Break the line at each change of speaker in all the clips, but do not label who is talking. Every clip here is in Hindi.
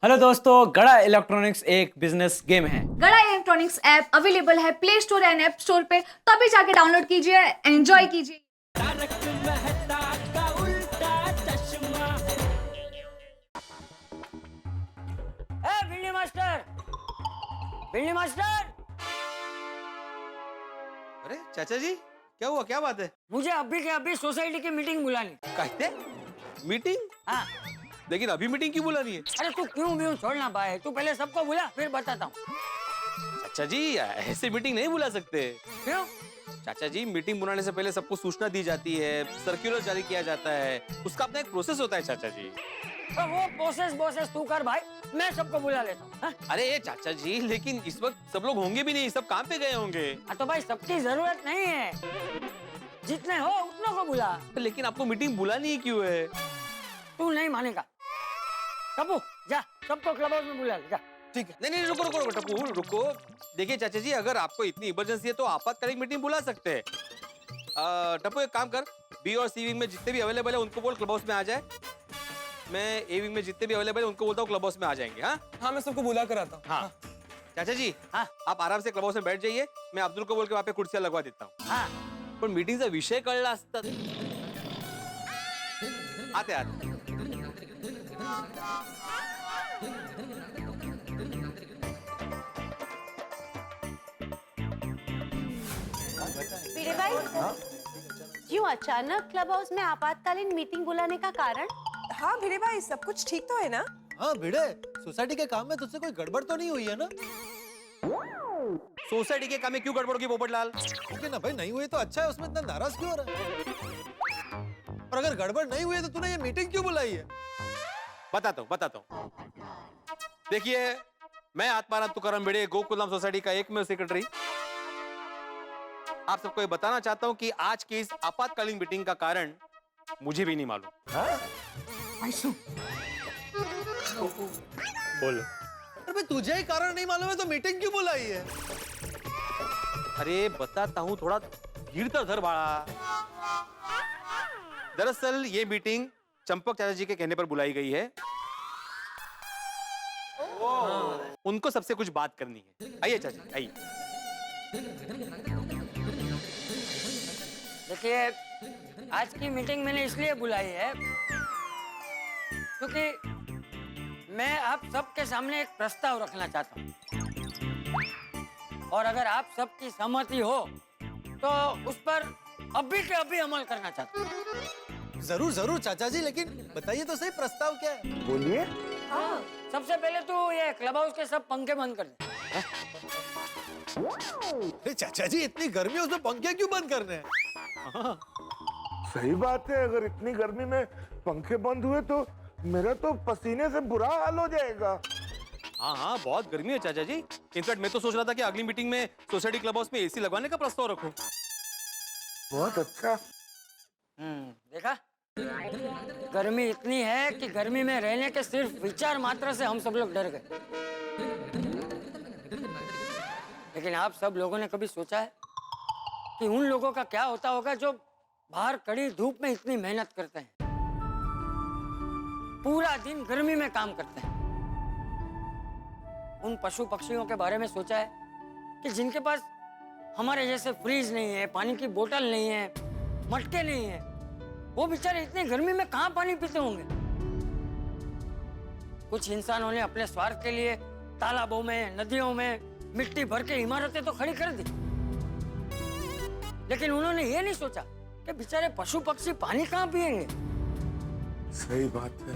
हेलो दोस्तों, गड़ा इलेक्ट्रॉनिक्स एक बिजनेस गेम है।
गड़ा इलेक्ट्रॉनिक्स ऐप अवेलेबल है play store and app store पे, तो अभी जाके डाउनलोड कीजिए, एंजॉय कीजिए।
भिंडी मास्टर, भिंडी मास्टर,
अरे चाचा जी, क्या हुआ? क्या बात है?
मुझे अभी के अभी सोसाइटी की मीटिंग बुलानी।
कहते मीटिंग?
हाँ।
लेकिन अभी मीटिंग क्यों बुलानी है?
अरे तू क्यों छोड़ना पाए? तू पहले सबको बुला, फिर बताता हूँ।
चाचा जी, ऐसे मीटिंग नहीं बुला सकते।
क्यों?
चाचा जी, मीटिंग बुलाने से पहले सबको सूचना दी जाती है, सर्कुलर जारी किया जाता है, उसका अपना एक प्रोसेस होता है चाचा जी।
तो वो प्रोसेस तू कर भाई, मैं सबको बुला लेता हूँ। हाँ?
अरे ये चाचा जी, लेकिन इस वक्त सब लोग होंगे भी नहीं, सब काम पे गए होंगे।
तो भाई सबकी जरूरत नहीं है, जितने हो उतनों को बुला।
लेकिन आपको मीटिंग बुलानी ही क्यों है?
तू नहीं मानेगा। टप्पू जा, सबको क्लब हाउस में बुला ले, जा।
ठीक है। नहीं नहीं, रुको रुको रुको टप्पू, रुको। देखिए चाचा जी, अगर आपको इतनी इमरजेंसी है तो आपातकालीन मीटिंग बुला सकते हैं। टप्पू एक काम कर, बी और सी विंग में जितने भी अवेलेबल है उनको बोल क्लब हाउस में आ जाए। मैं ए विंग में जितने भी अवेलेबल है उनको बोलता हूँ क्लब हाउस में आ जाएंगे। हाँ,
मैं सबको बुला कर आता हूँ।
हाँ। चाचा जी,
हाँ।
आप आराम से क्लब हाउस में बैठ जाइए, मैं अब्दुल को बोल के वहाँ पे कुर्सियां लगवा देता हूँ।
हाँ।
पण मीटिंगचा विषय कळला असता। आते आते।
भिड़े भाई, यूं अचानक क्लब हाउस में आपातकालीन मीटिंग बुलाने का कारण?
हाँ भिड़े भाई, सब कुछ ठीक तो है ना?
हाँ भिड़े, सोसाइटी के काम में तुझसे कोई गड़बड़ तो नहीं हुई है ना?
सोसाइटी के काम में क्यों गड़बड़ होगी पोपटलाल?
लेकिन ना भाई, नहीं हुई तो अच्छा है, उसमें इतना नाराज क्यों हो रहा है? और अगर गड़बड़ नहीं हुई है तो तूने ये मीटिंग क्यों बुलाई है?
बताता हूँ। देखिए, मैं आत्माराम तुकाराम भिड़े, गोकुलधाम सोसाइटी का एकमेव सेक्रेटरी, आप सबको ये बताना चाहता हूँ कि आज की इस आपातकालीन मीटिंग का कारण मुझे भी नहीं मालूम। बोलो।
अरे भाई, तुझे ही कारण नहीं मालूम है तो मीटिंग क्यों बुलाई है?
अरे बताता हूँ, थोड़ा धीर धर बाड़ा। दरअसल ये मीटिंग चंपक चाचा जी के कहने पर बुलाई गई है। उनको सबसे कुछ बात करनी है। आइए चाचा, आइए।
देखिए, आज की मीटिंग मैंने इसलिए बुलाई है क्योंकि मैं आप सबके सामने एक प्रस्ताव रखना चाहता हूँ, और अगर आप सबकी सहमति हो तो उस पर अभी के अभी अमल करना चाहता हूँ।
जरूर जरूर चाचा जी, लेकिन बताइए तो सही, प्रस्ताव क्या है? बोलिए।
हाँ, सबसे पहले तो ये क्लब हाउस के सब पंखे बंद कर दे।
अरे चाचा जी, इतनी गर्मी है, उसमें पंखे क्यों बंद करने हैं?
सही बात है, अगर इतनी गर्मी में पंखे बंद हुए तो मेरा तो पसीने से बुरा हाल हो जाएगा।
हाँ, बहुत गर्मी है चाचा जी। इनफैक्ट मैं तो सोच रहा था कि अगली मीटिंग में सोसाइटी क्लब हाउस में एसी लगवाने का प्रस्ताव रखूं।
बहुत अच्छा।
देखा, गर्मी इतनी है कि गर्मी में रहने के सिर्फ विचार मात्र से हम सब लोग डर गए। लेकिन आप सब लोगों ने कभी सोचा है कि उन लोगों का क्या होता होगा जो बाहर कड़ी धूप में इतनी मेहनत करते हैं, पूरा दिन गर्मी में काम करते हैं? उन पशु पक्षियों के बारे में सोचा है कि जिनके पास हमारे जैसे फ्रीज नहीं है, पानी की बोतल नहीं है, मटके नहीं है? वो बेचारे इतनी गर्मी में कहाँ पानी पीते होंगे? कुछ इंसानों ने अपने स्वार्थ के लिए तालाबों में, नदियों में मिट्टी भर के इमारतें तो खड़ी कर दी, लेकिन उन्होंने ये नहीं सोचा कि बेचारे पशु पक्षी पानी कहाँ पिएंगे।
सही बात है।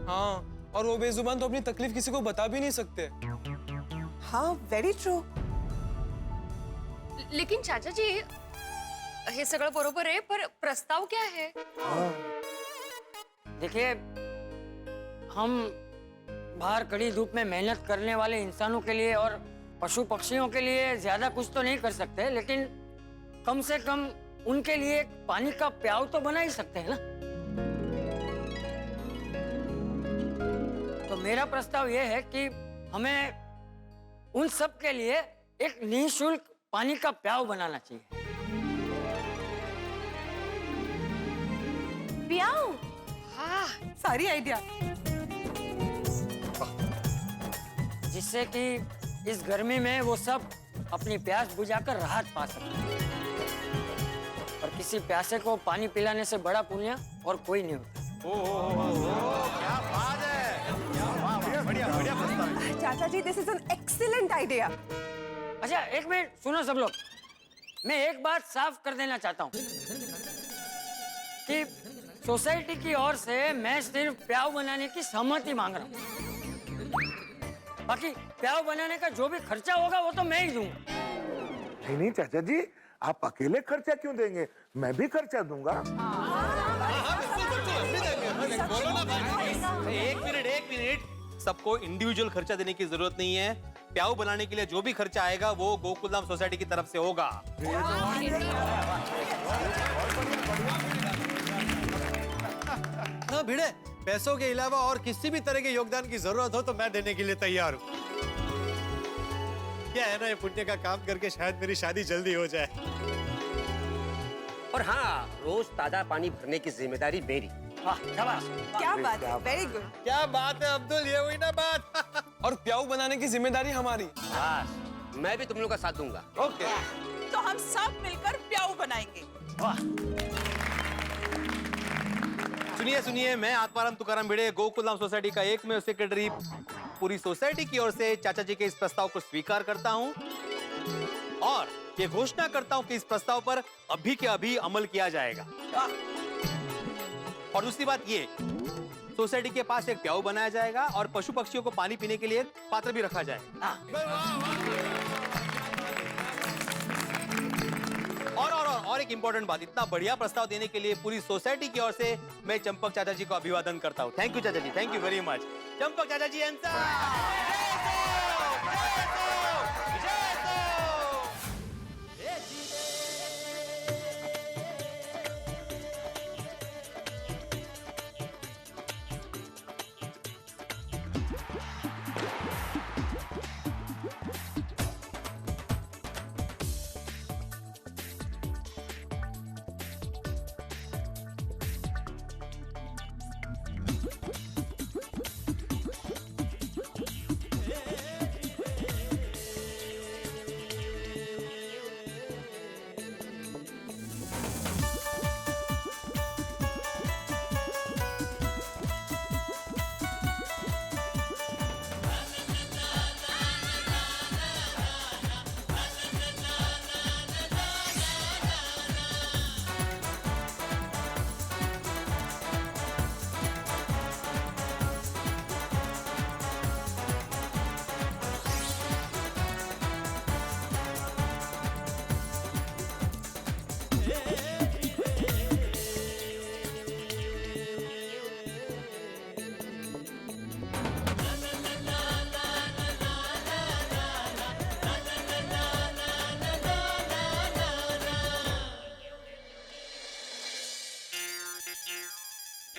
हाँ, और वो बेजुबान तो अपनी तकलीफ किसी को बता भी नहीं सकते।
हाँ, वेरी ट्रू।
लेकिन चाचा जी, हे सगळं बरोबर आहे, पर प्रस्ताव क्या है?
देखिए, हम बाहर कड़ी धूप में मेहनत करने वाले इंसानों के लिए और पशु पक्षियों के लिए ज्यादा कुछ तो नहीं कर सकते, लेकिन कम से कम उनके लिए एक पानी का प्याव तो बना ही सकते हैं ना। तो मेरा प्रस्ताव यह है कि हमें उन सब के लिए एक निःशुल्क पानी का प्याव बनाना चाहिए।
प्याऊ?
हाँ, सारी आइडिया।
जिससे कि इस गर्मी में वो सब अपनी प्यास बुझाकर राहत पा सके। और किसी प्यासे को पानी पिलाने से बड़ा पुण्य और कोई नहीं होता।
क्या बात है, बढ़िया बढ़िया प्रस्ताव।
चाचा जी this is an excellent idea.
अच्छा एक मिनट सुनो सब लोग, मैं एक बात साफ कर देना चाहता हूँ कि सोसाइटी की ओर से मैं सिर्फ प्याऊ बनाने की सहमति मांग रहा हूँ। बाकी प्याऊ बनाने का जो भी खर्चा होगा वो तो मैं ही दूंगा।
नहीं नहीं चाचा जी, आप अकेले खर्चा क्यों देंगे? मैं भी खर्चा दूंगा।
एक मिनट, सबको इंडिविजुअल खर्चा देने की जरूरत नहीं है। प्याऊ बनाने के लिए जो भी खर्चा आएगा वो गोकुलधाम सोसाइटी की तरफ से होगा।
ना भिड़े, पैसों के अलावा और किसी भी तरह के योगदान की जरूरत हो तो मैं देने के लिए तैयार हूँ। क्या है ना, ये पुण्य का काम करके शायद मेरी शादी जल्दी हो जाए।
और हाँ, रोज ताजा पानी भरने की जिम्मेदारी मेरी।
वाह शाबाश।
क्या बात है, वेरी गुड।
क्या बात है अब्दुल, ये हुई ना बात।
और प्याऊ बनाने की जिम्मेदारी हमारी।
मैं भी तुम लोग का साथ दूंगा।
ओके।
तो हम सब मिलकर प्याऊ बनाएंगे।
सुनिए सुनिए, मैं आत्माराम तुकाराम भिड़े, गोकुलधाम सोसाइटी का एकमेव सेक्रेटरी, पूरी सोसाइटी की ओर से चाचा जी के इस प्रस्ताव को स्वीकार करता हूं और ये घोषणा करता हूं कि इस प्रस्ताव पर अभी के अभी अमल किया जाएगा। और दूसरी बात ये, सोसाइटी के पास एक प्याऊ बनाया जाएगा और पशु पक्षियों को पानी पीने के लिए पात्र भी रखा जाएगा। और एक इंपॉर्टेंट बात, इतना बढ़िया प्रस्ताव देने के लिए पूरी सोसाइटी की ओर से मैं चंपक चाचा जी को अभिवादन करता हूँ। थैंक यू चाचा जी, thank you very much. Champak चाचा जी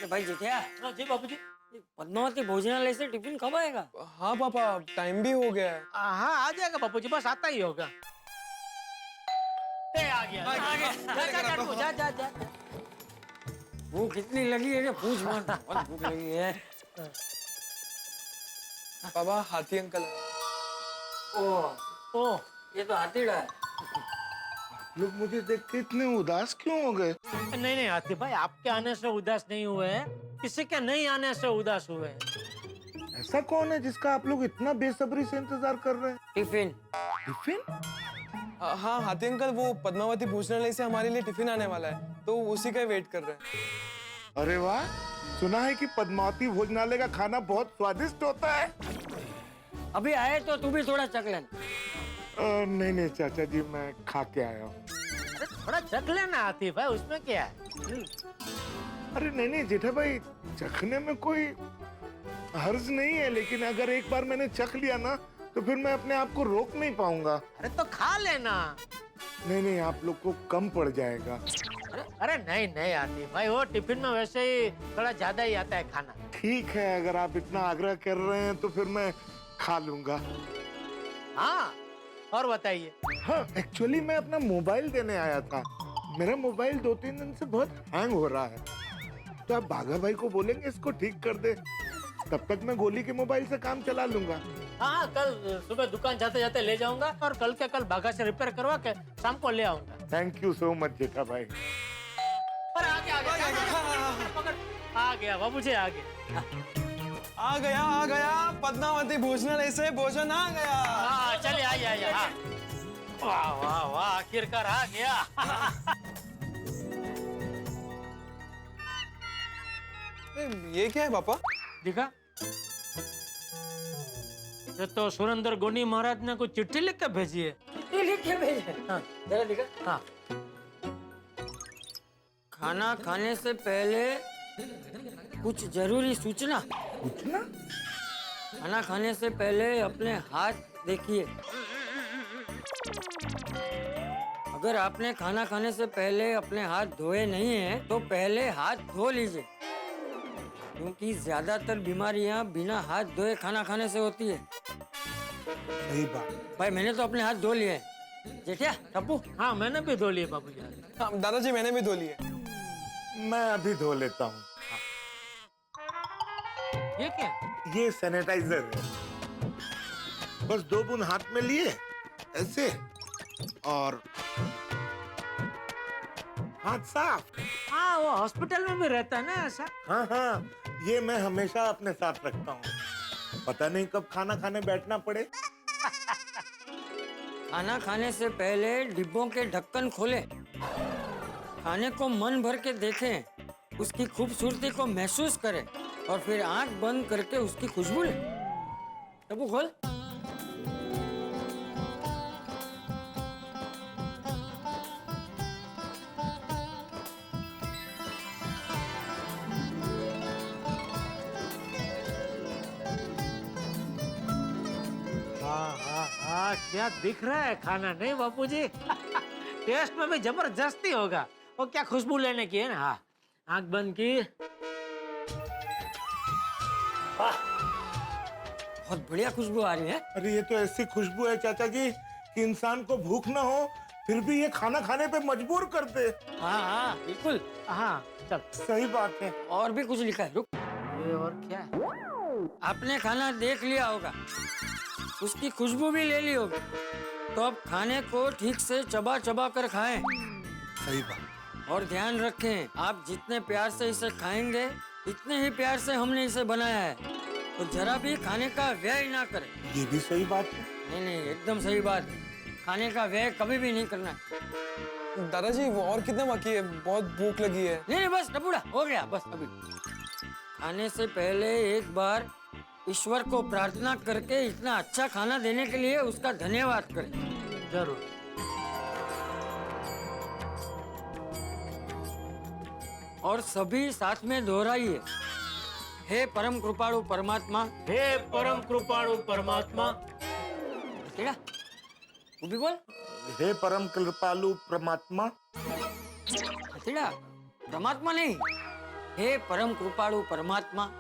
भाई जितिया। जी बाबू जी। पद्मावती भोजनालय से टिफिन कब आएगा?
हाँ पापा, टाइम भी हो गया है।
हाँ आ जाएगा बापू जी, बस आता ही होगा। आ गया। जा।
भूख कितनी लगी है, पूछ मत। बहुत भूख लगी है।
पापा हाथी अंकल।
ओह, ये तो हाथीड़ा है।
लोग मुझे देख के इतने उदास क्यों हो गए?
नहीं आतिफ भाई, आपके आने से उदास नहीं हुए हैं, किसी के नहीं आने से उदास हुए हैं।
ऐसा कौन है जिसका आप लोग इतना बेसब्री से इंतजार कर रहे हैं?
टिफिन।
टिफिन?
हाँ हाथी अंकल, वो पद्मावती भोजनालय से हमारे लिए टिफिन आने वाला है, तो उसी का वेट कर रहे हैं।
अरे वाह, सुना है कि पद्मावती भोजनालय का खाना बहुत स्वादिष्ट होता है।
अभी आए तो तू भी थोड़ा चख लेना।
नहीं चाचा जी, मैं खा के आया हूँ।
अरे थोड़ा चख लेना आतिफ भाई, उसमें क्या है?
अरे नहीं जेठा भाई, चखने में कोई हर्ज नहीं है, लेकिन अगर एक बार मैंने चख लिया ना तो फिर मैं अपने आप को रोक नहीं पाऊंगा।
अरे तो खा लेना।
नहीं आप लोग को कम पड़ जाएगा।
अरे नहीं आतिफ भाई, वो टिफिन में वैसे ही थोड़ा ज्यादा ही आता है खाना।
ठीक है, अगर आप इतना आग्रह कर रहे हैं तो फिर मैं खा लूंगा।
हाँ, और बताइए।
हाँ, एक्चुअली मैं अपना मोबाइल देने आया था। मेरा मोबाइल 2-3 दिन से बहुत हैंग हो रहा है, तो आप बाघा भाई को बोलेंगे इसको ठीक कर दे। तब तक मैं गोली के मोबाइल से काम चला लूंगा।
हाँ, कल सुबह दुकान जाते जाते ले जाऊंगा और कल के कल भागा से रिपेयर करवा के शाम को ले आऊंगा।
थैंक यू सो मच जेठा भाई।
पर आ गया बाबूजी, आ गया।
आ गया पद्मावती भोजनालय से भोजन आ गया।
हाँ, चलिए आइए। हाँ। वाह वाह वाह, आखिरकार आ गया।
ये क्या है पापा?
दिखा, ये तो सुरेंद्र गोनी महाराज ने कोई चिट्ठी लिख के भेजी है।
चिट्ठी लिख के भेजे?
हाँ,
जरा दिखा।
हाँ।
खाना खाने से पहले कुछ जरूरी सूचना। खाना खाने से पहले अपने हाथ देखिए। अगर आपने खाना खाने से पहले अपने हाथ धोए नहीं हैं, तो पहले हाथ धो लीजिए, क्योंकि ज्यादातर बीमारियां बिना हाथ धोए खाना खाने से होती है।
सही बात।
भाई मैंने तो अपने हाथ धो लिए हैं। जेठिया, टप्पू।
हाँ, मैंने भी धो लिए बाबूजी।
हाँ, दादाजी मैंने भी धो लिए।
मैं अभी धो लेता हूँ।
ये क्या?
ये सैनिटाइजर है। बस 2 बूंद हाथ में लिए ऐसे और हाथ साफ।
हाँ, वो हॉस्पिटल में भी रहता है ना ऐसा।
हाँ, ये मैं हमेशा अपने साथ रखता हूँ, पता नहीं कब खाना खाने बैठना पड़े।
खाना खाने से पहले डिब्बों के ढक्कन खोलें, खाने को मन भर के देखें, उसकी खूबसूरती को महसूस करें और फिर आंख बंद करके उसकी खुशबू लें। टप्पू खोल।
हाँ, क्या दिख रहा है खाना, नहीं बापूजी? टेस्ट में भी जबरदस्ती होगा। वो क्या खुशबू लेने की है ना। हाँ, आंख बंद की।
बहुत बढ़िया खुशबू आ रही है।
अरे ये तो ऐसी खुशबू है चाचा जी कि इंसान को भूख ना हो फिर भी ये खाना खाने पे मजबूर कर दे।
हाँ, बिल्कुल।
हाँ, चल।
सही बात है।
और भी कुछ लिखा है, रुक।
ये और क्या है?
आपने खाना देख लिया होगा, उसकी खुशबू भी ले ली होगी, तो अब खाने को ठीक से चबा चबा कर खाएं।
सही बात।
और ध्यान रखें, आप जितने प्यार से इसे खाएंगे, इतने ही प्यार से हमने इसे बनाया है, तो जरा भी खाने का व्यय ना करें।
ये भी सही बात है।
नहीं, एकदम सही बात है। खाने का व्यय कभी भी नहीं करना।
दादाजी वो और कितना बाकी है? बहुत भूख लगी है।
नहीं, बस टपुड़ा हो गया, बस अभी। खाने से पहले एक बार ईश्वर को प्रार्थना करके इतना अच्छा खाना देने के लिए उसका धन्यवाद करें।
जरूर।
और सभी साथ में दोहराइए, हे परम कृपालु परमात्मा।
हे परम कृपालु परमात्मा।
क्या? वो भी बोल।
हे परम कृपालु परमात्मा।
हथेड़ा, परमात्मा नहीं, हे परम कृपालु परमात्मा।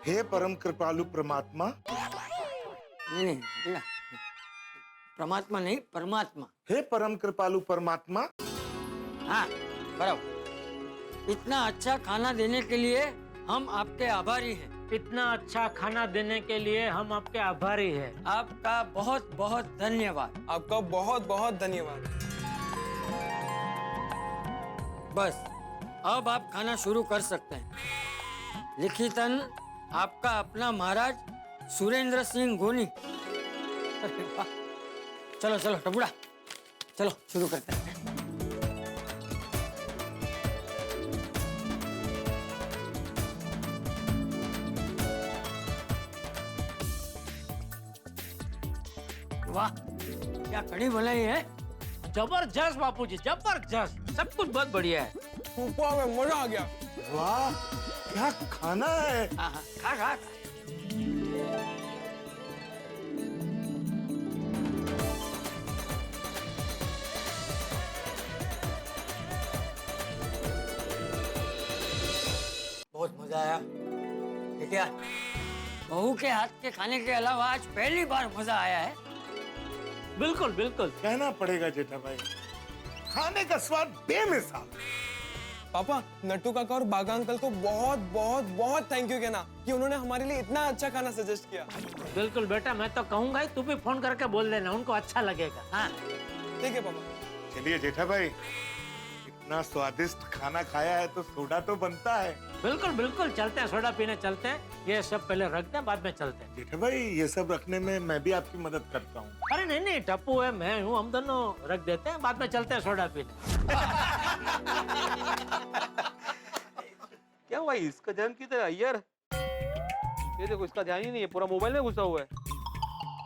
हे परम कृपालु परमात्मा।
नहीं, हथेड़ा, परमात्मा नहीं, परमात्मा।
हे परम कृपालु परमात्मा।
हाँ, बराबर। इतना अच्छा खाना देने के लिए हम आपके आभारी हैं।
इतना अच्छा खाना देने के लिए हम आपके आभारी हैं।
आपका बहुत बहुत धन्यवाद।
आपका बहुत बहुत धन्यवाद।
बस अब आप खाना शुरू कर सकते हैं। लिखितन आपका अपना महाराज सुरेंद्र सिंह गोनी। अरे वाह। चलो चलो टपुड़ा, चलो शुरू करते हैं। वाह, क्या कड़ी बनाई है।
जबरदस्त बापूजी, जबरदस्त। सब कुछ बहुत बढ़िया है।
मजा आ गया।
वाह, क्या खाना है।
हाँ, खा खा। बहुत मजा आया। ठीक है, बहू के हाथ के खाने के अलावा आज पहली बार मजा आया है।
बिल्कुल बिल्कुल।
कहना पड़ेगा जेठा भाई, खाने का स्वाद बेमिसाल।
पापा, नट्टू काका और बागा अंकल को बहुत बहुत बहुत थैंक यू कहना कि उन्होंने हमारे लिए इतना अच्छा खाना सजेस्ट किया।
बिल्कुल बेटा, मैं तो कहूंगा ही, तू भी फोन करके बोल देना, उनको अच्छा लगेगा। हाँ
ठीक है पापा।
चलिए जेठा भाई, इतना स्वादिष्ट खाना खाया है तो सोडा तो बनता है।
बिल्कुल बिल्कुल, चलते हैं, सोडा पीने चलते हैं। ये सब पहले रख दें, बाद में चलते हैं।
जेठा भाई, ये सब रखने में मैं भी आपकी मदद करता हूँ।
अरे नहीं नहीं, टप्पू है, मैं हूँ, हम दोनों रख देते हैं, बाद में चलते हैं सोडा पीने।
क्या हुआ इसका ध्यान किधर है यार? ये देखो, इसका ध्यान ही नहीं है, पूरा मोबाइल में घुसा हुआ है।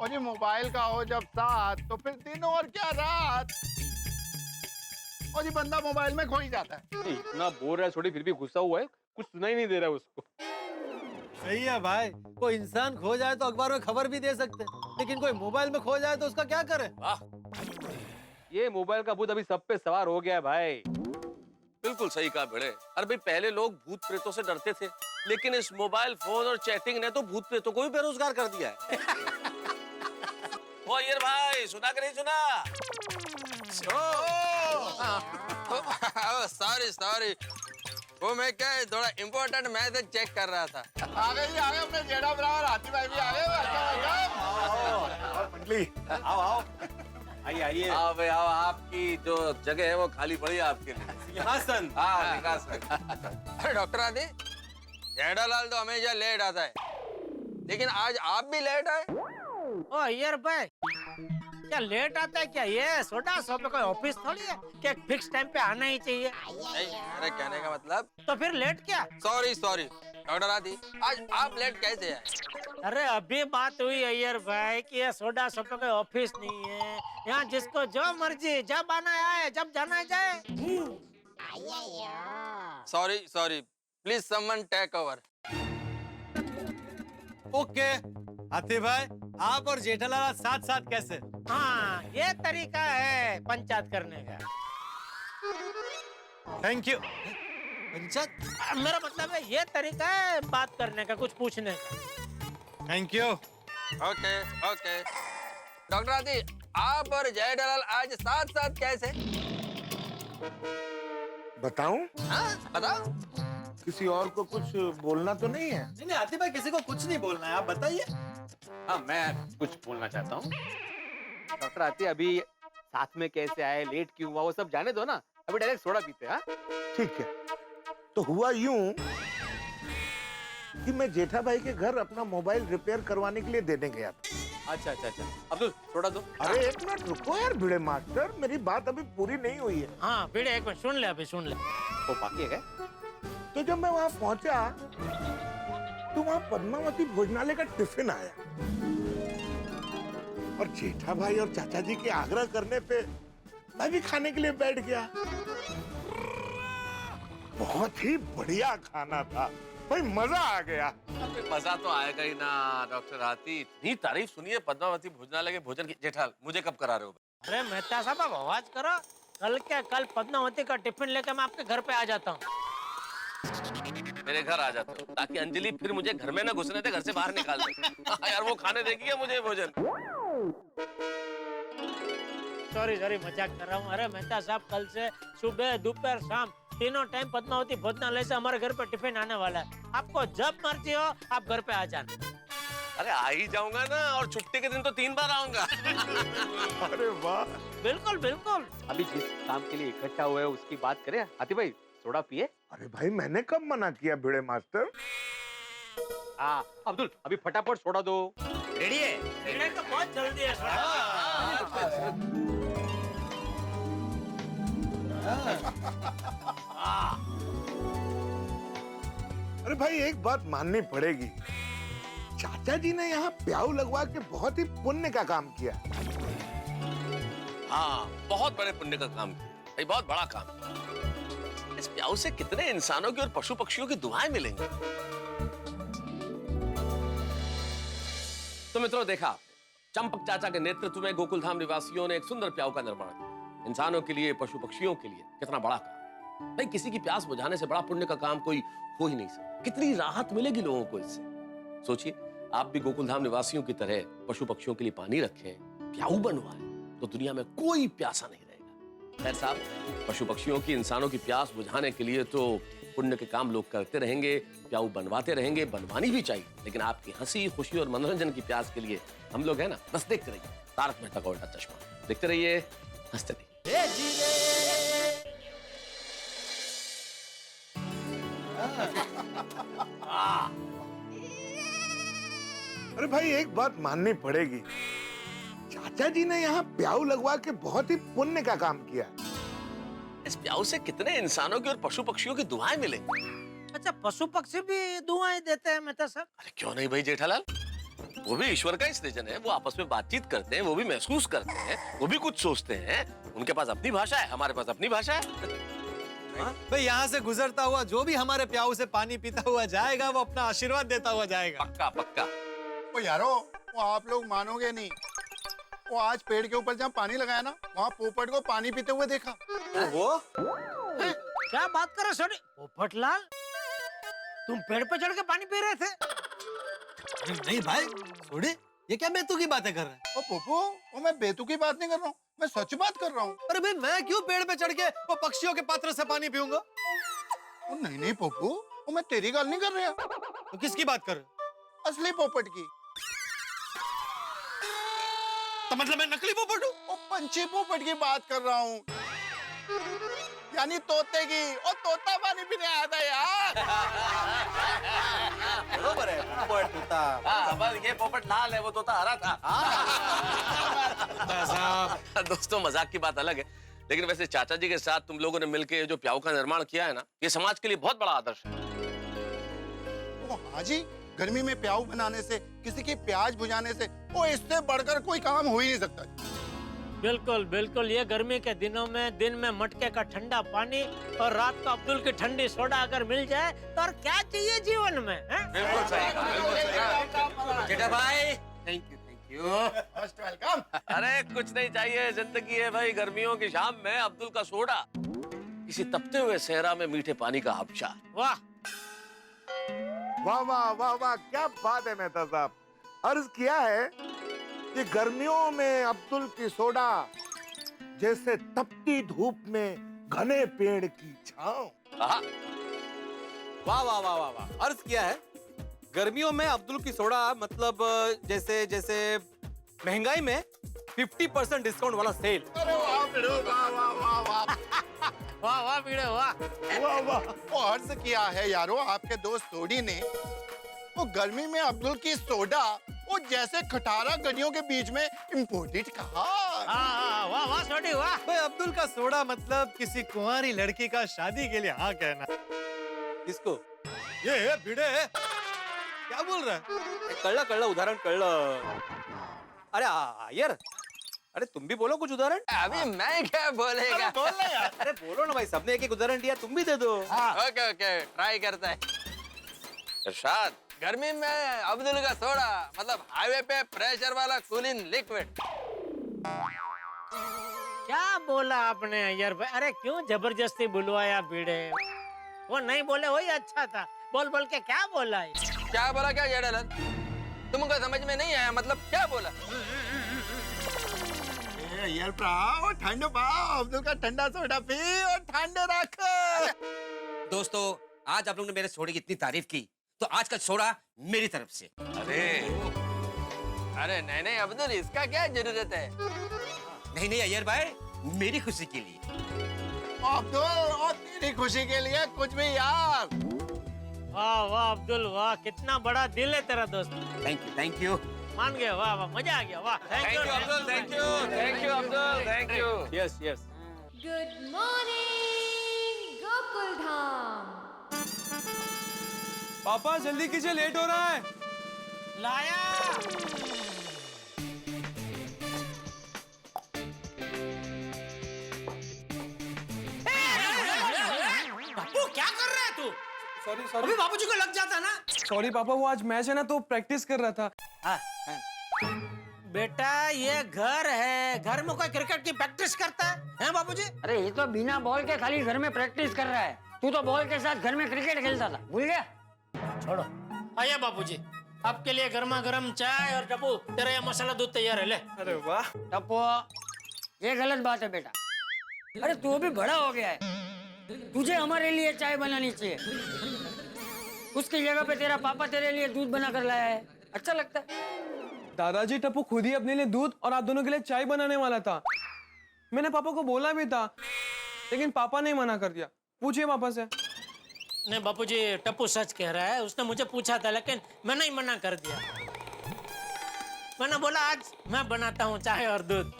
और ये मोबाइल का हो जब साथ तो फिर दिन और क्या रात। और ये बंदा मोबाइल में खो ही जाता है।
इतना बोर है छोड़ी, फिर भी घुसा हुआ है, कुछ सुनाई नहीं दे रहा है उसको।
सही है भाई, कोई इंसान खो जाए तो अखबार में खबर भी दे सकते, लेकिन कोई मोबाइल में खो जाए तो उसका क्या करे?
ये मोबाइल का भूत अभी सब पे सवार हो गया है भाई।
बिल्कुल सही कहा भिड़े। अरे भाई, पहले लोग भूत प्रेतों से डरते थे, लेकिन इस मोबाइल फोन और चैटिंग ने तो भूत प्रेतों को भी बेरोजगार कर दिया है। ओ यार भाई, सुना कि नहीं सुना? सॉरी, वो मैं क्या थोड़ा इम्पोर्टेंट मैसेज चेक कर रहा था।
आ गए अपने जेठा बराबर, हाथी भाई भी आ गए।
आओ आइए।
आओ भाई आओ, आपकी जो जगह है वो खाली पड़ी है आपके लिए।
सिंहासन।
हाँ, अरे डॉक्टर आदि, जेठालाल तो हमेशा लेट आता है, लेकिन आज आप भी लेट आए।
ओ यार भाई, क्या लेट आता है क्या? ये सोडा शॉप में कोई ऑफिस थोड़ी है कि फिक्स टाइम पे आना ही चाहिए।
नहीं, अरे कहने का मतलब।
तो फिर लेट क्या?
सॉरी डॉक्टर आदि, आज आप लेट कैसे आए?
अरे अभी बात हुई अय्यर भाई कि ये सोडा शॉप में कोई ऑफिस नहीं है, यहाँ जिसको जो मर्जी जब आना है जब जाना है जाए।
Sorry, please someone take over.
Okay हाथी भाई, आप और जेठालाल साथ साथ कैसे?
हाँ, ये तरीका है पंचायत करने का।
Thank you.
पंचायत मेरा मतलब है, ये तरीका है बात करने का, कुछ पूछने का।
Thank you.
ओके डॉक्टर आदि, आप और जेठालाल आज साथ साथ कैसे?
बताऊं?
हाँ बताओ।
किसी और को कुछ बोलना तो नहीं है?
नहीं हाथी भाई, किसी को कुछ नहीं बोलना है, आप बताइए।
हाँ, मैं कुछ बोलना चाहता हूँ। डॉक्टर आती, अभी साथ में कैसे आए, लेट क्यों हुआ, वो सब जाने दो ना, अभी डायरेक्ट सोडा पीते हैं।
ठीक है, तो हुआ यूं कि मैं जेठा भाई के घर अपना मोबाइल रिपेयर करवाने के लिए देने गया था।
अच्छा, अब्दुल सोडा दो।
अरे एक मिनट रुको यार भिड़े मास्टर, मेरी बात अभी पूरी नहीं हुई है।
हाँ भिड़े, एक मिनट सुन ले, अभी सुन ले।
वो बाकी है क्या?
तो जब मैं वहां पहुंचा तो वहां पद्मावती भोजनालय का टिफिन आया और जेठा भाई और चाचा जी के आग्रह करने पे मैं भी खाने के लिए बैठ गया। बहुत ही बढ़िया खाना था भाई, मजा आ गया।
मजा तो आएगा ही ना डॉक्टर हाथी, इतनी तारीफ सुनिए पद्मावती भोजनालय के भोजन की। जेठाल, मुझे कब करा रहे हो?
अरे मेहता साहब, आप आवाज करो। कल पद्मावती का टिफिन लेकर मैं आपके घर पे आ जाता हूँ।
मेरे घर आ जाते हो ताकि अंजलि फिर मुझे घर में ना घुसने दे, घर से बाहर निकाल दे। यार वो खाने देगी क्या मुझे भोजन?
सॉरी, मजाक कर रहा हूँ। अरे मेहता साहब, कल से सुबह दोपहर शाम तीनों टाइम पद्मावती भोजनालय से हमारे घर पे टिफिन आने वाला है। आपको जब मर्जी हो आप घर पे आ जाना।
अरे आ ही जाऊंगा ना, और छुट्टी के दिन तो 3 बार आऊंगा।
अरे वाह,
बिल्कुल।
अभी जिस काम के लिए इकट्ठा हुए उसकी बात करें। आती भाई, सोडा पिए।
अरे भाई, मैंने कब मना किया भिड़े मास्टर?
हाँ अब्दुल, अभी फटाफट सोडा दो।
रेडी है?
भिड़े तो बहुत जल्दी है।
अरे भाई, एक बात माननी पड़ेगी, चाचा जी ने यहाँ प्याऊ लगवा के बहुत ही पुण्य का काम किया।
हाँ, बहुत बड़े पुण्य का काम किया भाई, बहुत बड़ा काम। इस प्याऊ से कितने इंसानों की और पशु पक्षियों की दुआएं मिलेंगी।
तो मित्रों, देखा आपने, चंपक चाचा के नेतृत्व में गोकुलधाम निवासियों ने एक सुंदर प्याऊ का निर्माण किया। इंसानों के लिए, पशु पक्षियों के लिए कितना बड़ा काम। भाई, किसी की प्यास बुझाने से बड़ा पुण्य का काम कोई हो ही नहीं सकता। कितनी राहत मिलेगी लोगों को इससे। सोचिए, आप भी गोकुलधाम निवासियों की तरह पशु पक्षियों के लिए पानी रखें, प्याऊ बनवाएं, तो दुनिया में कोई प्यासा नहीं रहेगा।
खैर साहब, पशु पक्षियों की, इंसानों की प्यास बुझाने के लिए तो पुण्य के काम लोग करते रहेंगे, प्याऊ बनवाते रहेंगे, बनवानी भी चाहिए, लेकिन आपकी हंसी, खुशी और मनोरंजन की प्यास के लिए हम लोग है ना, बस देखते रहिए तारक मेहता का उल्टा चश्मा। देखते रहिए, हंसते रहिए।
अरे भाई एक बात माननी पड़ेगी, चाचा जी ने यहाँ प्याऊ लगवा के बहुत ही पुण्य का काम किया।
इस प्याऊ से कितने इंसानों की और पशु पक्षियों की दुआएं मिले।
अच्छा, पशु पक्षी भी दुआएं देते हैं मेहता साहब?
अरे क्यों नहीं भाई जेठालाल, वो भी ईश्वर का ही सृजन है, वो आपस में बातचीत करते हैं, वो भी महसूस करते हैं, वो भी कुछ सोचते हैं, उनके पास अपनी भाषा है, हमारे पास अपनी भाषा है।
भाई यहाँ से गुजरता हुआ जो भी हमारे प्याऊ से पानी पीता हुआ जाएगा वो अपना आशीर्वाद देता हुआ जाएगा।
पक्का पक्का।
ओ यारो, वो आप लोग मानोगे नहीं, वो आज पेड़ के ऊपर जहाँ पानी लगाया ना, वहाँ पोपट को पानी पीते हुए देखा।
वो
क्या बात कर रहे सोनी? पोपटलाल, तुम पेड़ पे चढ़ के पानी पी रहे थे?
नहीं भाई, छोड़े, ये क्या बेतु की बातें कर रहे हैं?
ओ पोपो, वो मैं बेतु की बात नहीं कर रहा हूँ, मैं सच बात कर रहा हूँ।
अरे भाई मैं क्यों पेड़ पे चढ़ के वो पक्षियों के पात्र से पानी पीऊंगा?
ओ नहीं नहीं पोपो, वो मैं तेरी गल नहीं कर रहा।
तो किसकी बात कर रहे हो?
असली पोपट की।
तो मतलब मैं नकली पोपट हूँ?
ओ पंछी पोपट की बात कर रहा हूँ, यानी तोते की। और तोता पानी पीने आया था यार।
बरोबर है, पोपट तोता।
हाँ, बस ये पोपट लाल है, वो तोता हरा था। दोस्तों, मजाक की बात अलग है, लेकिन वैसे चाचा जी के साथ तुम लोगों ने मिलकर जो प्याऊ का निर्माण किया है ना, ये समाज के लिए बहुत बड़ा आदर्श है।
ओ हाँ जी, गर्मी में प्याऊ बनाने से, किसी की प्यास बुझाने से, वो इससे बढ़कर कोई काम हो ही नहीं सकता।
बिल्कुल बिल्कुल, ये गर्मी के दिनों में दिन में मटके का ठंडा पानी और रात को अब्दुल की ठंडी सोडा अगर मिल जाए तो और क्या चाहिए जीवन में, हैं?
बिल्कुल सही कहा, बिल्कुल सही कहा।
जेठा भाई, थैंक यू।
Most welcome.
अरे कुछ नहीं चाहिए, जिंदगी है भाई, गर्मियों की शाम में अब्दुल का सोडा, किसी तपते हुए सहरा में मीठे पानी का आबशार।
वाह
वाह वाह वाह वाह, क्या बात है मेहता साहब। अर्ज किया है कि गर्मियों में अब्दुल की सोडा जैसे तपती धूप में घने पेड़ की छांव।
आहा,
वाह वाह वाह वाह वाह, अर्ज किया है गर्मियों में अब्दुल की सोडा, मतलब जैसे जैसे महंगाई में 50% डिस्काउंट वाला सेल।
अरे वाह भिड़ो, वाह वाह वाह वाह
वाह वाह भिड़ो, वाह
वाह वाह। वो अर्ज किया है यारो आपके दोस्त सोडी ने, वो गर्मी में अब्दुल की सोडा, वो जैसे खटारा गलियों के बीच में इम्पोर्टेड कहा।
वाह वाह सोडी, वाह।
भाई अब्दुल का सोडा मतलब किसी कुंवारी लड़की का शादी के लिए हाँ कहना।
किसको?
ये भिड़े क्या बोल रहा है?
कळलं कळलं, उदाहरण कळलं। अरे यार, अरे तुम भी बोलो कुछ उदाहरण।
अभी मैं क्या बोलेगा?
बोलना यार, अरे बोलो ना भाई, सबने एक एक उदाहरण दिया, तुम भी दे दो।
ओके ओके, ट्राई करता है।
इरशाद,
गर्मी में अब्दुल का सोडा मतलब हाईवे पे प्रेशर वाला कूलिंग लिक्विड।
क्या बोला आपने अय्यर भाई? अरे क्यों जबरदस्ती बुलवाया भिड़े? वो नहीं बोले वही अच्छा था, बोल बोल के क्या बोला है?
क्या बोला? क्या जेठालाल, तुमको समझ में नहीं आया? मतलब क्या बोला?
यार प्राव ठंड पाओ, अब्दुल का ठंडा सोडा पी और ठंडे रख।
दोस्तों, आज आप लोगों ने मेरे सोडे की इतनी तारीफ की, तो आज का सोडा मेरी तरफ से। अरे नहीं नहीं अब्दुल, इसका क्या जरूरत है? नहीं नहीं अय्यर भाई, मेरी खुशी के लिए।
अब्दुल, और तेरी खुशी के लिए कुछ भी यार।
वाह वाह अब्दुल, वाह, कितना बड़ा दिल है तेरा दोस्त।
Thank you.
मान गया, वाह वाह, मजा आ गया, वाह।
Thank you Abdul, thank you, thank you Abdul, thank you.
Yes yes.
Good morning Gokul Dham.
पापा जल्दी कीजिए, लेट हो रहा है।
लाया। बापू क्या कर रहा है तू?
सॉरी
अभी
सॉरी
बाबूजी को लग जाता ना।
सॉरी पापा, वो आज मैच है ना तो प्रैक्टिस कर रहा था।
बेटा ये घर है, घर में कोई क्रिकेट की प्रैक्टिस करता है बाबूजी?
अरे ये तो बिना बॉल के खाली घर में प्रैक्टिस कर रहा है, तू तो बॉल के साथ घर में क्रिकेट खेलता था, भूल गया?
छोड़ो। आइए बाबूजी, आपके लिए गर्मा गर्म चाय और टप्पू, तेरा ये मसाला दूध तैयार है, ले।
अरे वाह।
टप्पू, ये गलत बात है बेटा। अरे तू भी बड़ा हो गया है, तुझे हमारे लिए चाय बनानी चाहिए। उसकी जगह पे तेरा पापा तेरे लिए दूध बना कर लाया है, अच्छा लगता है।
दादाजी, टप्पू खुद ही अपने लिए दूध और आप दोनों के लिए चाय बनाने वाला था। मैंने पापा को बोला भी था, लेकिन पापा ने मना कर दिया। पूछिए पापा से।
नहीं बापूजी, टप्पू सच कह रहा है। उसने मुझे पूछा था, लेकिन मैंने ही मना कर दिया। मैंने बोला आज मैं बनाता हूँ चाय और दूध।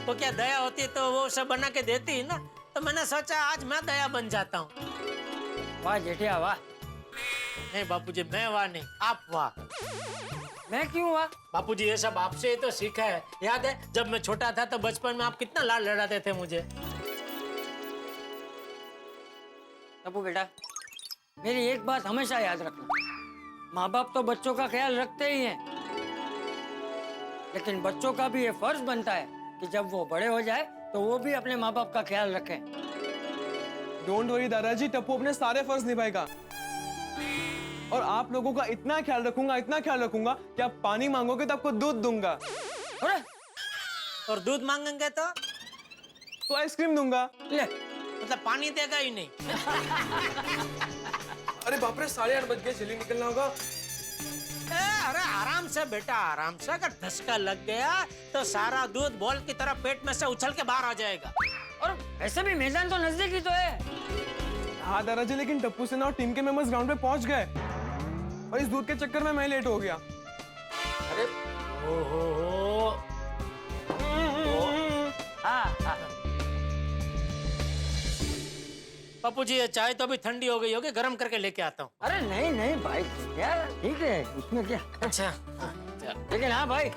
तो क्या दया होती तो वो सब बना के देती ही ना। तो मैंने सोचा आज मैं दया बन जाता हूँ।
वाह जेठिया वाह।
नहीं बापूजी, मैं वाह नहीं, आप वाह।
मैं क्यों वाह?
बापूजी ये सब आपसे ही तो सीखा है। याद है जब मैं छोटा था तो बचपन में आप कितना लाड लड़ाते थे मुझे।
टप्पू बेटा, मेरी एक बात हमेशा याद रखना, माँ बाप तो बच्चों का ख्याल रखते ही हैं, लेकिन बच्चों का भी ये फर्ज बनता है कि जब वो बड़े हो जाए तो वो भी अपने माँ बाप का ख्याल रखें।
डोंट वरी दादाजी, टप्पू अपने सारे फर्ज निभाएगा। और आप लोगों का इतना ख्याल रखूंगा कि आप पानी मांगोगे तो आपको दूध दूंगा।
अरे
और दूध मांगेंगे तो
आइसक्रीम दूंगा।
ले, मतलब पानी देगा ही नहीं।
अरे बाप रे, 8:30 बज गए, जल्दी निकलना होगा।
अरे आराम से बेटा, आराम से। अगर धक्का लग गया तो सारा दूध बॉल की तरह पेट में से उछल के बाहर आ जाएगा।
और वैसे भी मैदान तो नजदीक ही तो है।
हाँ दादाजी, लेकिन टप्पू सेना और टीम के मेंबर्स ग्राउंड पे पहुंच गए और इस दूध के चक्कर में मैं लेट हो गया।
अरे
ओहो,
हाँ।
पप्पू जी ये चाय तो अभी ठंडी हो गई होगी, गर्म करके लेके आता हूँ।
अरे नहीं भाई यार, ठीक है, उसमें क्या।
अच्छा
लेकिन हाँ भाई,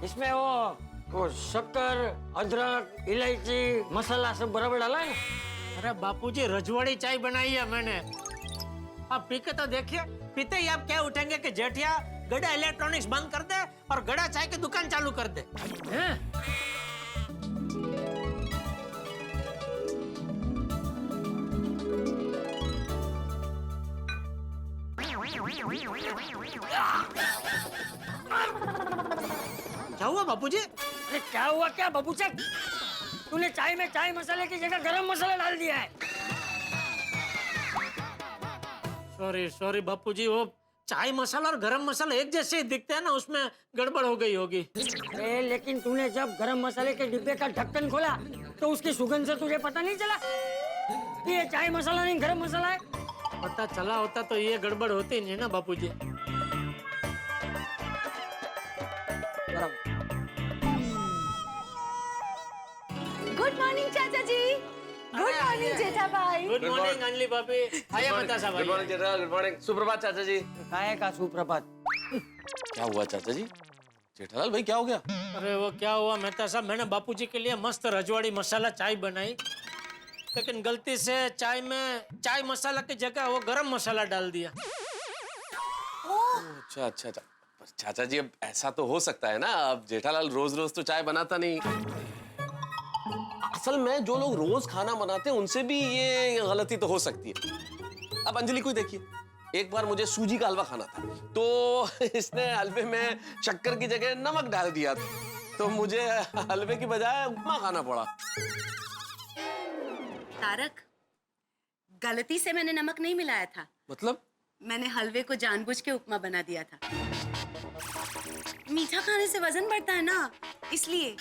इसमें वो शक्कर, अदरक, इलायची, मसाला सब बराबर डाला है।
अरे बापूजी रजवाड़ी चाय बनाई है मैंने। आप पी के तो देखिए, पीते ही आप क्या उठेंगे कि जेठिया गड़ा इलेक्ट्रॉनिक्स बंद कर दे और गड़ा चाय की दुकान चालू कर दे। क्या हुआ बापूजी?
अरे क्या हुआ क्या बाबू चक, तूने चाय में चाय मसाले की जगह गरम मसाला डाल दिया है।
सॉरी बापूजी, वो चाय मसाला और गरम मसाला एक जैसे ही दिखते हैं ना, उसमें गड़बड़ हो गई होगी।
अरे लेकिन तूने जब गरम मसाले के डिब्बे का ढक्कन खोला तो उसकी सुगंध से तुझे पता नहीं चला कि ये चाय मसाला नहीं गरम मसाला है?
पता चला होता तो ये गड़बड़ होती नहीं ना बापूजी।
गुड मॉर्निंग चाचा जी। गुड मॉर्निंग जेठा भाई।
गुड मॉर्निंग अंजलि भाभी। आइए बता साहब।
गुड मॉर्निंग जेठा, गुड मॉर्निंग। सुप्रभात चाचा जी।
काय का सुप्रभात?
क्या हुआ चाचा जी? जेठालाल भाई क्या हो गया?
अरे वो क्या हुआ मेहता साहब, मैंने बापूजी के लिए मस्त रजवाड़ी मसाला चाय बनाई, लेकिन गलती से चाय में चाय मसाला की जगह वो गरम मसाला डाल दिया।
अच्छा। पर चाचा जी अब ऐसा तो हो सकता है ना, अब जेठालाल रोज रोज तो चाय बनाता नहीं। असल में जो लोग रोज खाना बनाते हैं उनसे भी ये गलती तो हो सकती है। अब अंजलि को देखिए, एक बार मुझे सूजी का हलवा खाना था तो इसने हलवे में शक्कर की जगह नमक डाल दिया, तो मुझे हलवे की बजाय उपमा खाना पड़ा।
तारक, गलती से मैंने नमक नहीं मिलाया था।
मतलब?
मैंने हलवे को जानबूझ के उपमा बना दिया था। मीठा खाने से वजन बढ़ता है ना, इसलिए।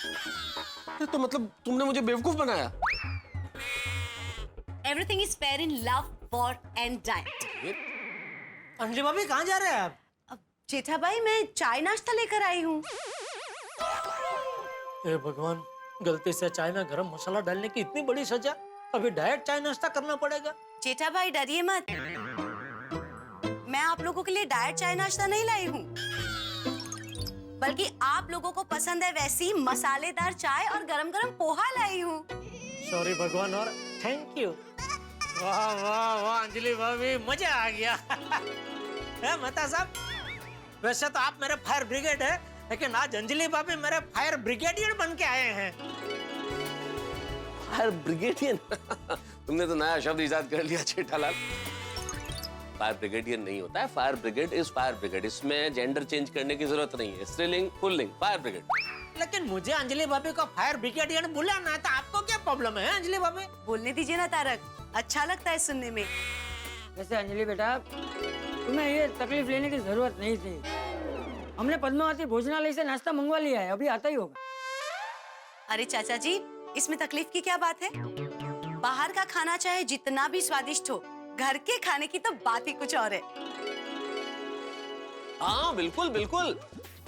तो मतलब तुमने मुझे बेवकूफ बनाया?
Everything is fair in love, war and diet.
Anjali भाभी कहाँ जा रहे हैं आप?
जेठा भाई, मैं चाय नाश्ता लेकर आई हूँ।
हे भगवान, गलती से चाय में गरम मसाला डालने की इतनी बड़ी सजा। अभी डायरेक्ट चाय नाश्ता करना पड़ेगा।
जेठा भाई डरिए मत, मैं आप लोगों के लिए डायरेक्ट चाय नाश्ता नहीं लाई हूँ, बल्कि आप लोगों को पसंद है वैसी मसालेदार चाय और गरम गरम पोहा लाई हूँ।
सॉरी भगवान और थैंक यू। वाह वाह वाह अंजलि भाभी, मजा आ गया। है मेहता साहब, वैसे तो आप मेरे फायर ब्रिगेड है, लेकिन आज अंजलि भाभी मेरे फायर ब्रिगेडियर बन के आए हैं।
Fire brigadier? तुमने तो नया शब्द इजाद कर लिया जेठालाल। फायर ब्रिगेड ये नहीं होता है। Fire brigade is fire brigade, इसमें जेंडर चेंज करने की जरूरत नहीं है। स्त्रीलिंग पुल्लिंग फायर ब्रिगेड।
लेकिन मुझे अंजलि भाभी को फायर ब्रिगेडियर बुलाना है, तो आपको क्या प्रॉब्लम है अंजलि भाभी?
बोलने दीजिए ना तारक, अच्छा लगता है सुनने में।
वैसे अंजलि बेटा, तुम्हें ये तकलीफ लेने की जरूरत नहीं थी। हमने पद्मावती भोजनालय से नाश्ता मंगवा लिया है, अभी आता ही होगा।
अरे चाचा जी, इसमें तकलीफ की क्या बात है? बाहर का खाना चाहे जितना भी स्वादिष्ट हो, घर के खाने की तो बात ही कुछ और है।
हाँ बिल्कुल बिल्कुल।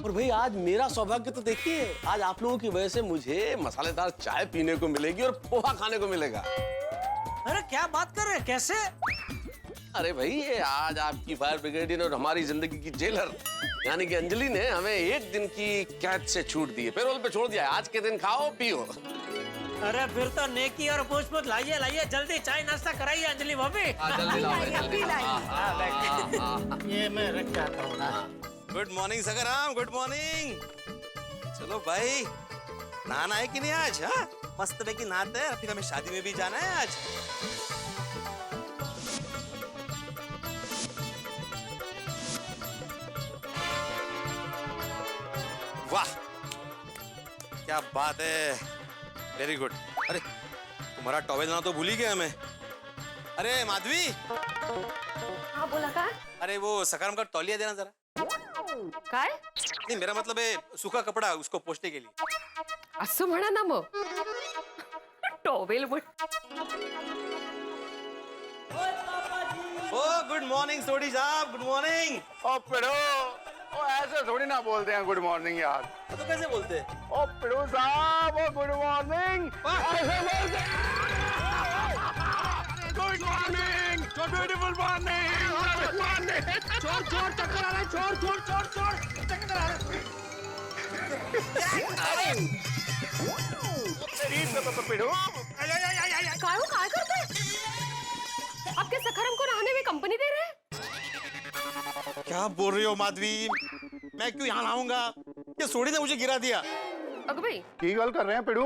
और भाई आज मेरा सौभाग्य तो देखिए, आज आप लोगों की वजह से मुझे मसालेदार चाय पीने को मिलेगी और पोहा खाने को मिलेगा।
अरे क्या बात कर रहे हैं, कैसे?
अरे भाई ये आज आपकी फायर ब्रिगेडियर और हमारी जिंदगी की जेलर यानी कि अंजलि ने हमें एक दिन की कैद से छूट दी है, पैरोल पे छोड़ दिया है। आज के दिन खाओ पियो।
अरे फिर तो नेकी और पूछ लाइए लाइए, जल्दी चाय नाश्ता कराइए अंजलि भाभी।
जल्दी लाओ भाई, जल्दी लाओ।
ये मैं रख के आता हूँ।
Good morning Sagram, good morning. चलो भाई, नहाना है कि नहीं आज? हाँ मस्त पैकी नहाते हैं, फिर हमें शादी में भी जाना है आज। वाह क्या बात है, वेरी गुड। अरे तुम्हारा टॉवेल ना तो भूल ही गया मैं। अरे माधवी।
हाँ बोला का?
अरे वो सकारम का तौलिया देना जरा।
काय?
नहीं मेरा मतलब है सूखा कपड़ा, उसको पोंछने के लिए।
असं म्हणा ना मग। टॉवेल बोल।
ओ गुड मॉर्निंग सोडी साहब, गुड मॉर्निंग।
ओ पिड़ो, ओ ऐसे थोड़ी ना बोलते हैं गुड मॉर्निंग यार।
तो कैसे बोलते हैं?
ओ पिड़ो साहब, ओ गुड मॉर्निंग ऐसे बोलते हैं। Good morning, beautiful morning, good morning.
चोर चोर चक्कर आ रहा है, चोर चोर चोर चोर चक्कर आ रहा है।
पिड़ो
काय हो, काय करते? आपके सखारम को नहाने में कंपनी दे रहे हैं?
क्या बोल रही हो माधवी? मैं क्यों यहाँ आऊंगा? ये सोडी ने मुझे गिरा दिया।
अगं भाई,
की गल कर रहे हैं पिड़ू?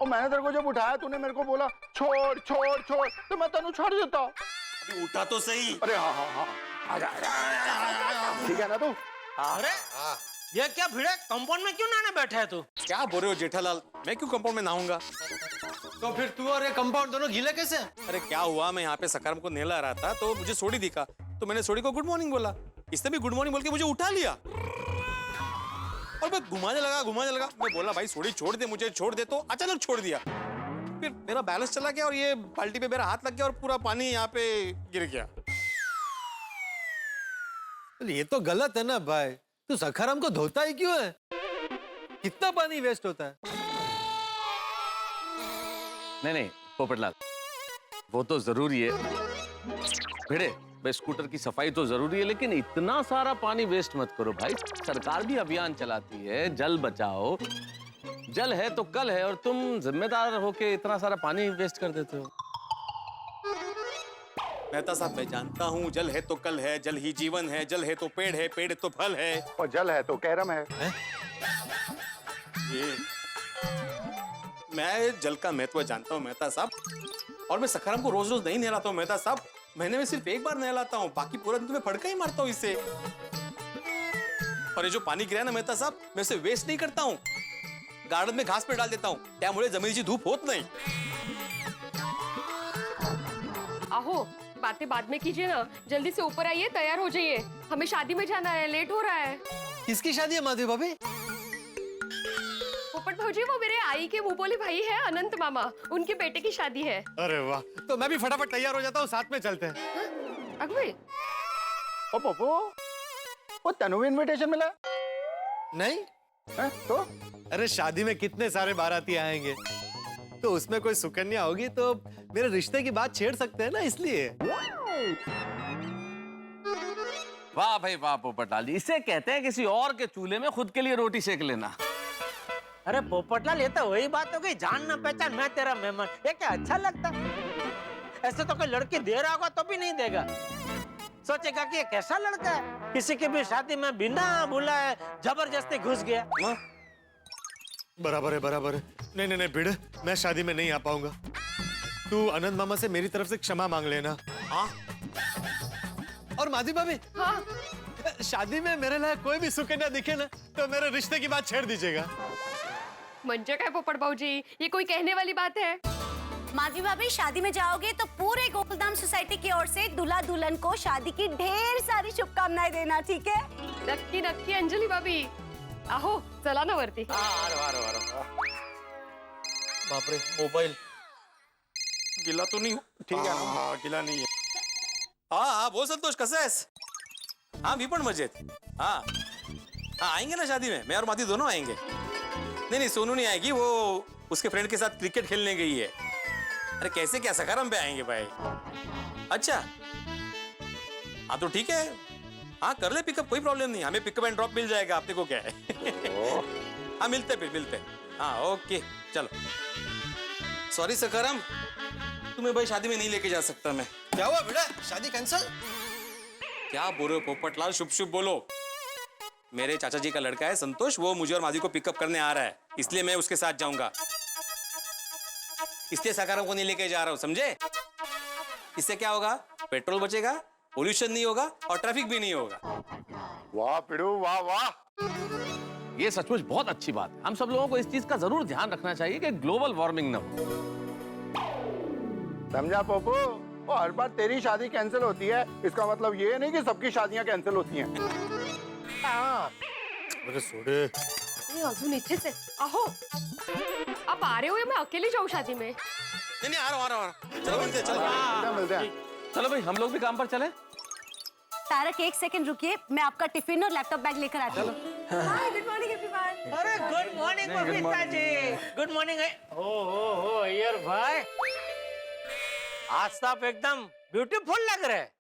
ओ मैंने तेरे को जब उठाया तूने मेरे को बोला छोड़ छोड़ छोड़, तो मैं तेनू छोड़ देता।
अभी उठा तो सही।
अरे हाँ हाँ हाँ, आजा ठीक है ना तू?
अरे ये क्या भिड़े, कंपाउंड में क्यों नहाने बैठा है तू?
क्या बोल रहे हो जेठालाल? मैं क्यों कंपाउंड में नहाऊंगा?
तो फिर तू और ये कंपाउंड दोनों गीले कैसे?
अरे क्या हुआ, मैं यहाँ पे सकारम को नहला रहा था तो मुझे सोडी दिखा, तो मैंने सोडी को गुड मॉर्निंग बोला। इसने भी गुड मॉर्निंग बोल के मुझे उठा लिया और मैं घुमाने लगा। मैं बोला भाई सोडी छोड़ दे, मुझे छोड़ दे, तो अचानक छोड़ दिया। फिर मेरा बैलेंस चला गया और ये बाल्टी पे मेरा हाथ लग गया और पूरा पानी यहाँ पे गिर गया।
ये तो गलत है ना भाई, तू सखाराम को धोता ही क्यों है? कितना पानी वेस्ट होता है।
नहीं पोपटलाल, वो तो जरूरी है भिड़े, भाई स्कूटर की सफाई तो जरूरी है, लेकिन इतना सारा पानी वेस्ट मत करो भाई। सरकार भी अभियान चलाती है, जल बचाओ। जल है तो कल है, और तुम जिम्मेदार होके इतना सारा पानी वेस्ट कर देते हो।
मेहता साहब मैं जानता हूँ, जल है तो कल है, जल ही जीवन है, जल है तो पेड़ है, पेड़ तो फल है,
और जल है तो कैरम है।
ये मैं जल का महत्व जानता हूँ मेहता साहब, और मैं सखाराम को रोज रोज नहीं नहलाता हूँ मेहता साहब, महीने में सिर्फ एक बार नहलाता हूँ, बाकी पूरा दिन तो मैं फड़का ही मारता हूँ इससे। और ये जो पानी गिरा ना मेहता साहब, मैं इसे वेस्ट नहीं करता हूँ, गार्डन में घास पे डाल देता हूँ, त्यामुळे जमिनीची धूप होत नहीं।
आहो, बातें बाद में कीजिए ना, जल्दी से ऊपर आइए, तैयार हो जाइए, हमें शादी में जाना है, लेट हो रहा है।
किसकी शादी है माधवी भाभी?
पोपट भौजी, वो मेरे आई के मुंहबोले भाई है अनंत मामा, उनके बेटे की शादी है।
अरे वाह, तो मैं भी फटाफट तैयार हो जाता हूँ, साथ में चलते हैं।
अगवे,
ओ पप्पू, वो तनु इनविटेशन मिला?
नहीं
है? तो
अरे शादी में कितने सारे बाराती आएंगे, तो उसमें कोई सुकन्या होगी तो मेरे रिश्ते की बात छेड़ सकते हैं ना, इसलिए।
वाह भाई वाह पोपटलाल, इसे कहते हैं किसी और के चूल्हे में खुद के लिए रोटी सेक लेना।
अरे पोपटलाल, ये तो वही बात हो गई, जान ना पहचान, मैं तेरा मेहमान, ये क्या अच्छा लगता? ऐसे तो कोई लड़की दे रहा होगा तो भी नहीं देगा, सोचेगा कि ये कैसा लड़का है, किसी की भी शादी में बिना बुलाए जबरदस्ती घुस गया।
बराबर है, बराबर है। नहीं नहीं नहीं भिड़, मैं शादी में नहीं आ पाऊंगा। तू अनंत मामा से मेरी तरफ से क्षमा मांग लेना।
हाँ
और माधी भाभी,
हाँ
शादी में मेरे लिए कोई भी सुकन्या दिखे ना तो मेरे रिश्ते की बात छेड़ दीजिएगा।
म्हणजे काय पोपट भाऊजी, ये कोई कहने वाली बात है?
माधवी भाभी, शादी में जाओगे तो पूरे गोकुलधाम सोसाइटी की ओर से दूल्हा दुल्हन को शादी की ढेर सारी शुभकामनाएं देना, ठीक है?
नक्की नक्की अंजली भाभी. अहो चला ना वरती.
बापरे, मोबाईल गिला तो नहीं? ठीक है ना?
हाँ गिला नहीं है।
हाँ बोल संतोष, कैसा है? हाँ भी पण मजेत. हाँ आएंगे ना शादी में, मैं और माधी दोनों आएंगे. नहीं सोनू नहीं आएगी, वो उसके फ्रेंड के साथ क्रिकेट खेलने गई है. अरे कैसे क्या सखारम पे आएंगे भाई? अच्छा हाँ तो ठीक है, हाँ कर ले पिकअप, कोई प्रॉब्लम नहीं. हमें पिकअप एंड ड्रॉप मिल जाएगा, आपने को क्या है. हाँ मिलते फिर मिलते. हाँ ओके चलो. सॉरी सखाराम, तुम्हें भाई शादी में नहीं लेके जा सकता मैं.
क्या हुआ बेटा, शादी कैंसिल?
क्या बोल रहे हो पोपटलाल, शुभ शुभ बोलो. मेरे चाचा जी का लड़का है संतोष, वो मुझे और माधी को पिकअप करने आ रहा है, इसलिए मैं उसके साथ जाऊंगा. इसलिए सखाराम को नहीं लेके जा रहा हूं, समझे? इससे क्या होगा, पेट्रोल बचेगा, पोल्यूशन नहीं होगा और ट्रैफिक भी नहीं होगा.
वाह पिड़ू वाह वाह।
ये सचमुच बहुत अच्छी बात है. हम सब लोगों को इस चीज का जरूर ध्यान रखना चाहिए कि ग्लोबल वार्मिंग न हो.
समझा पोपू? वो हर बार तेरी शादी कैंसिल होती है, इसका मतलब ये नहीं कि सबकी शादियां कैंसिल होती हैं.
अरे सोडे,
ये अजून इथेच आहे. अहो आप आ रहे हो या मैं अकेली जाऊँ शादी में?
नहीं आ रहा हूं. चलो मिलते हैं, चलो.
मिलते हैं.
चलो भाई, हम लोग भी काम पर चले.
तारक, एक सेकंड रुकिए, मैं आपका टिफिन और लैपटॉप बैग लेकर आती हूँ.
Hi, good morning everyone.
अरे good morning Babita ji. Good morning. ओ अय्यर भाई, आज तो आप एकदम ब्यूटीफुल लग रहे हैं.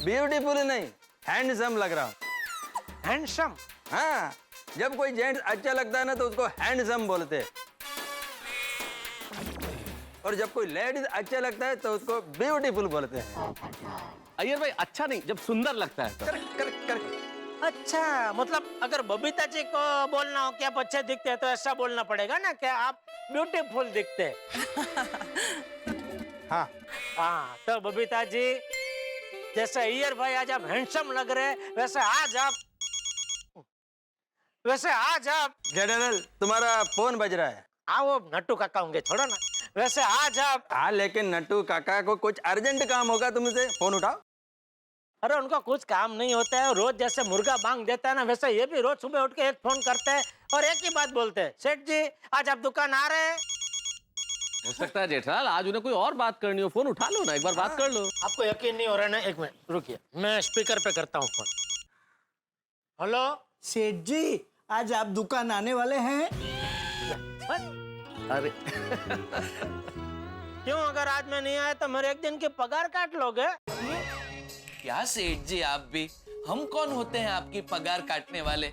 ब्यूटीफुल नहीं, हैंडसम लग रहा हूँ.
हैंडसम?
हाँ, जब कोई जेंट्स अच्छा लगता है ना तो उसको हैंडसम बोलते हैं, और जब कोई लेडीज अच्छा लगता है तो उसको ब्यूटीफुल बोलते हैं.
अय्यर भाई, अच्छा नहीं, जब सुंदर लगता है तो.
Correct correct correct.
अच्छा, मतलब अगर बबीता जी को बोलना हो कि आप अच्छे दिखते हैं तो ऐसा बोलना पड़ेगा ना, क्या आप ब्यूटीफुल दिखते हैं. हाँ तो बबीता जी, जैसे अय्यर भाई आज आप हैंडसम लग रहे हैं, वैसे आज आप
जनरल, तुम्हारा फोन बज रहा है.
आओ नट्टू काका होंगे, छोड़ो ना. वैसे आज आप,
हाँ लेकिन नट्टू काका को कुछ अर्जेंट काम होगा तुमसे, फोन उठाओ.
अरे उनका कुछ काम नहीं होता है, रोज जैसे मुर्गा बांग देता है ना, वैसे ये भी रोज सुबह उठ के एक फोन करते हैं और एक ही बात बोलते हैं, सेठ जी आज आप दुकान आ रहे हैं.
हो सकता है जेठालाल आज उन्हें कोई और बात करनी हो, फोन उठा लो ना, एक बार बात कर लो.
आपको यकीन नहीं हो रहा ना, एक मिनट रुकिए, मैं स्पीकर पे करता हूँ फोन. हेलो
सेठ जी, आज आप दुकान आने वाले हैं?
अरे
क्यों, अगर आज मैं नहीं आया तो मेरे एक दिन की पगार काट लोगे?
क्या सेठ जी, आप भी, हम कौन होते हैं आपकी पगार काटने वाले?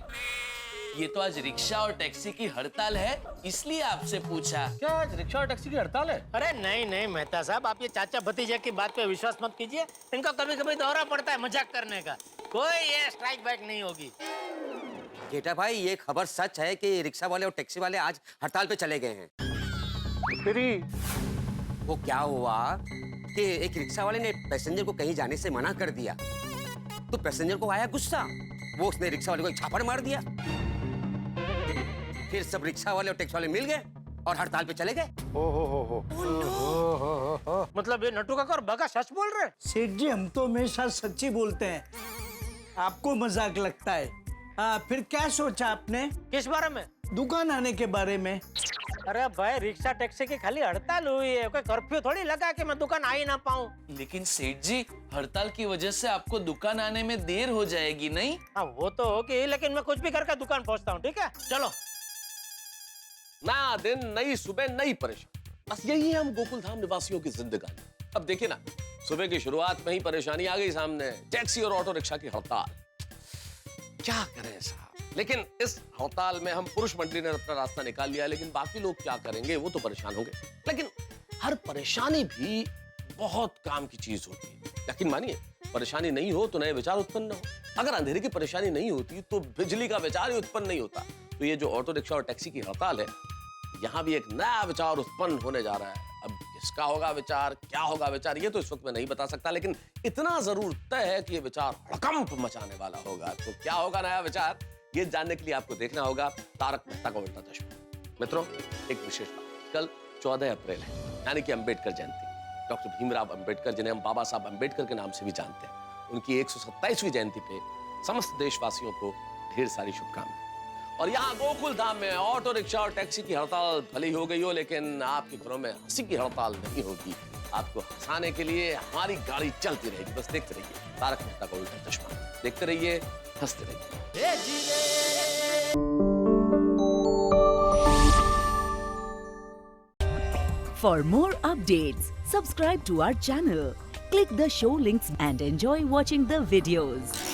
ये तो आज रिक्शा और टैक्सी की हड़ताल है, इसलिए आपसे पूछा.
क्या आज रिक्शा और टैक्सी की हड़ताल है?
अरे नहीं मेहता साहब, आप ये चाचा भतीजे की बात पे विश्वास मत कीजिए. इनको कभी कभी दौरा पड़ता है मजाक करने का. कोई ये स्ट्राइक बैक नहीं होगी.
जेठा भाई, ये खबर सच है कि रिक्शा वाले और टैक्सी वाले आज हड़ताल पे चले गए हैं. वो क्या हुआ कि एक रिक्शा वाले ने पैसेंजर को कहीं जाने से मना कर दिया, तो पैसेंजर को आया गुस्सा, वो उसने रिक्शा वाले को एक छापड़ मार दिया. फिर सब रिक्शा वाले और टैक्सी वाले मिल गए और हड़ताल पे चले गए.
मतलब ये नट्टू काका और बगा सच बोल रहे हैं?
सेठ जी, हम तो हमेशा सच्ची बोलते हैं, आपको मजाक लगता है. फिर क्या सोचा आपने?
किस बारे में?
दुकान आने के बारे में.
अरे भाई, रिक्शा टैक्सी की खाली हड़ताल हुई है, कोई कर्फ्यू थोड़ी लगा कि मैं दुकान आ ही ना पाऊं.
लेकिन सेठ जी, हड़ताल की वजह से आपको दुकान आने में देर हो जाएगी नहीं?
हाँ वो तो होगी, लेकिन मैं कुछ भी करके दुकान पहुंचता हूँ, ठीक है? चलो.
नया दिन, नई सुबह, नई परेशानी, बस यही है हम गोकुलधाम निवासियों की जिंदगानी. अब देखिए ना, सुबह की शुरुआत में ही परेशानी आ गई सामने, टैक्सी और ऑटो रिक्शा की हड़ताल. क्या करें साहब, लेकिन इस हड़ताल में हम पुरुष मंडली ने अपना रास्ता निकाल लिया, लेकिन बाकी लोग क्या करेंगे, वो तो परेशान होंगे. लेकिन हर परेशानी भी बहुत काम की चीज होती है. यकीन मानिए, परेशानी नहीं हो तो नए विचार उत्पन्न हो. अगर अंधेरे की परेशानी नहीं होती तो बिजली का विचार ही उत्पन्न नहीं होता. तो ये जो ऑटो रिक्शा और टैक्सी की हड़ताल है, यहाँ भी एक नया विचार उत्पन्न होने जा रहा है. अब ये किसका होगा विचार, क्या होगा विचार, ये तो इस वक्त मैं नहीं बता सकता, लेकिन इतना जरूर तय है कि ये विचार हड़कंप मचाने वाला होगा। तो क्या होगा नया विचार, ये जानने के लिए आपको देखना होगा तारक मेहता का उल्टा चश्मा। मित्रों, एक विशेष बात, कल 14 अप्रैल है, यानी कि अंबेडकर जयंती। डॉक्टर भीमराव अंबेडकर, जिन्हें हम बाबा साहब अंबेडकर के नाम से भी जानते हैं, उनकी 127वीं जयंती पे समस्त देशवासियों को ढेर सारी शुभकामनाएं। और यहाँ गोकुल धाम में ऑटो रिक्शा और टैक्सी की हड़ताल भले ही हो गई हो, लेकिन आपके घरों में हंसी की हड़ताल नहीं होगी। आपको हंसाने के लिए हमारी गाड़ी चलती रहेगी। बस देखते रहिए तारक मेहता का उल्टा चश्मा, देखते रहिए, हंसते रहिए।
For more updates, subscribe to our channel, click the show links and enjoy watching the videos.